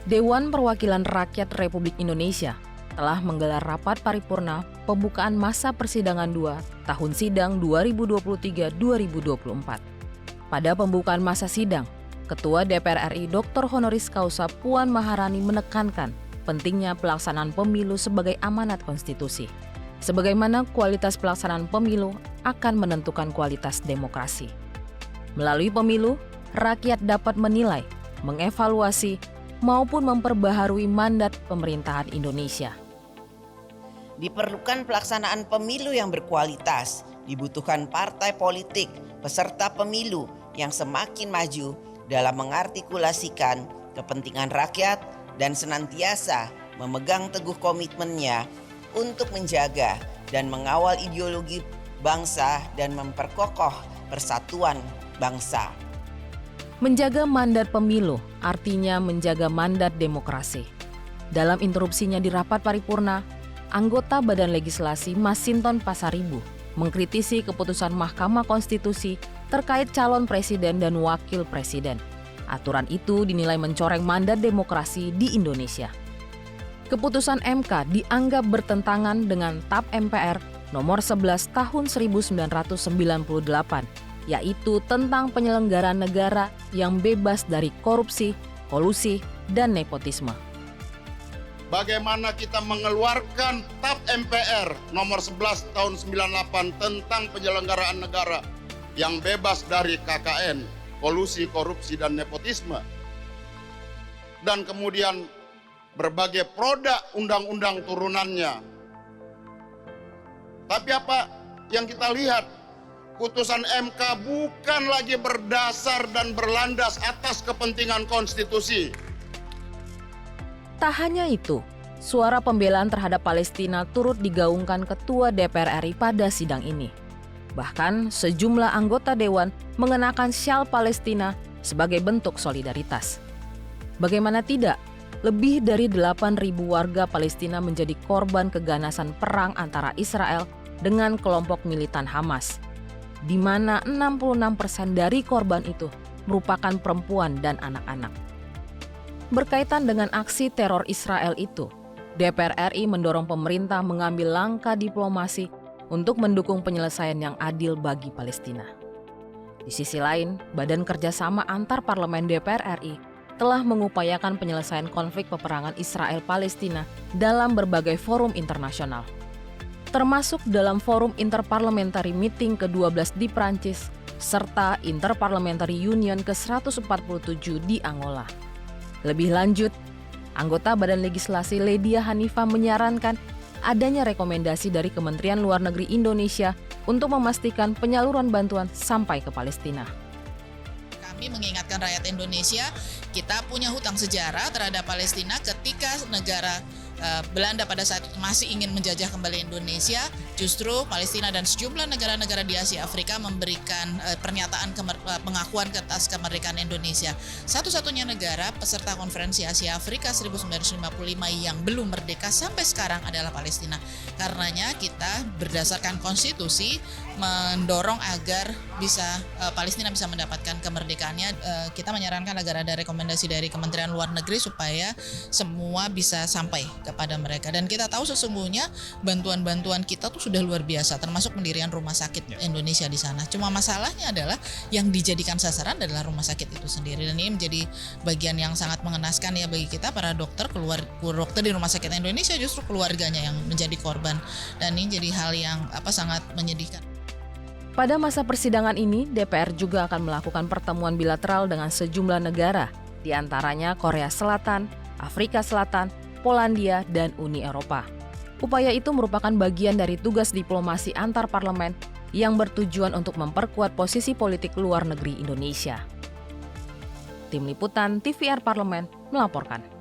Dewan Perwakilan Rakyat Republik Indonesia telah menggelar rapat paripurna pembukaan masa persidangan 2 tahun sidang 2023-2024. Pada pembukaan masa sidang, Ketua DPR RI Dr. Honoris Causa Puan Maharani menekankan pentingnya pelaksanaan pemilu sebagai amanat konstitusi. Sebagaimana kualitas pelaksanaan pemilu akan menentukan kualitas demokrasi. Melalui pemilu, rakyat dapat menilai, mengevaluasi, maupun memperbaharui mandat pemerintahan Indonesia. Diperlukan pelaksanaan pemilu yang berkualitas, dibutuhkan partai politik, peserta pemilu yang semakin maju dalam mengartikulasikan kepentingan rakyat dan senantiasa memegang teguh komitmennya untuk menjaga dan mengawal ideologi bangsa dan memperkokoh persatuan bangsa. Menjaga mandat pemilu artinya menjaga mandat demokrasi. Dalam interupsinya di rapat paripurna, anggota Badan Legislasi Masinton Pasaribu mengkritisi keputusan Mahkamah Konstitusi terkait calon presiden dan wakil presiden. Aturan itu dinilai mencoreng mandat demokrasi di Indonesia. Keputusan MK dianggap bertentangan dengan TAP MPR nomor 11 tahun 1998, yaitu tentang penyelenggaraan negara yang bebas dari korupsi, kolusi, dan nepotisme. Bagaimana kita mengeluarkan TAP MPR nomor 11 tahun 98 tentang penyelenggaraan negara yang bebas dari KKN, kolusi, korupsi, dan nepotisme. Dan kemudian berbagai produk undang-undang turunannya. Tapi apa yang kita lihat? Putusan MK bukan lagi berdasar dan berlandas atas kepentingan konstitusi. Tak hanya itu, suara pembelaan terhadap Palestina turut digaungkan Ketua DPR RI pada sidang ini. Bahkan sejumlah anggota Dewan mengenakan syal Palestina sebagai bentuk solidaritas. Bagaimana tidak, lebih dari 8.000 warga Palestina menjadi korban keganasan perang antara Israel dengan kelompok militan Hamas, di mana 66% dari korban itu merupakan perempuan dan anak-anak. Berkaitan dengan aksi teror Israel itu, DPR RI mendorong pemerintah mengambil langkah diplomasi untuk mendukung penyelesaian yang adil bagi Palestina. Di sisi lain, Badan Kerjasama Antar Parlemen DPR RI telah mengupayakan penyelesaian konflik peperangan Israel-Palestina dalam berbagai forum internasional, termasuk dalam Forum Interparliamentary Meeting ke-12 di Prancis, serta Interparliamentary Union ke-147 di Angola. Lebih lanjut, anggota Badan Legislasi Ledia Hanifah menyarankan adanya rekomendasi dari Kementerian Luar Negeri Indonesia untuk memastikan penyaluran bantuan sampai ke Palestina. Kami mengingatkan rakyat Indonesia, kita punya hutang sejarah terhadap Palestina ketika negara Belanda pada saat itu masih ingin menjajah kembali Indonesia. Justru Palestina dan sejumlah negara-negara di Asia Afrika memberikan pernyataan pengakuan atas kemerdekaan Indonesia. Satu-satunya negara peserta konferensi Asia Afrika 1955 yang belum merdeka sampai sekarang adalah Palestina. Karenanya kita berdasarkan konstitusi mendorong agar Palestina bisa mendapatkan kemerdekaannya. Kita menyarankan agar ada rekomendasi dari Kementerian Luar Negeri supaya semua bisa sampai kepada mereka. Dan kita tahu sesungguhnya bantuan-bantuan kita tuh sudah luar biasa, termasuk pendirian rumah sakit Indonesia di sana. Cuma masalahnya adalah yang dijadikan sasaran adalah rumah sakit itu sendiri. Dan ini menjadi bagian yang sangat mengenaskan ya bagi kita para dokter, dokter di rumah sakit Indonesia justru keluarganya yang menjadi korban. Dan ini jadi hal yang sangat menyedihkan. Pada masa persidangan ini, DPR juga akan melakukan pertemuan bilateral dengan sejumlah negara, di antaranya Korea Selatan, Afrika Selatan, Polandia, dan Uni Eropa. Upaya itu merupakan bagian dari tugas diplomasi antar parlemen yang bertujuan untuk memperkuat posisi politik luar negeri Indonesia. Tim Liputan TVR Parlemen melaporkan.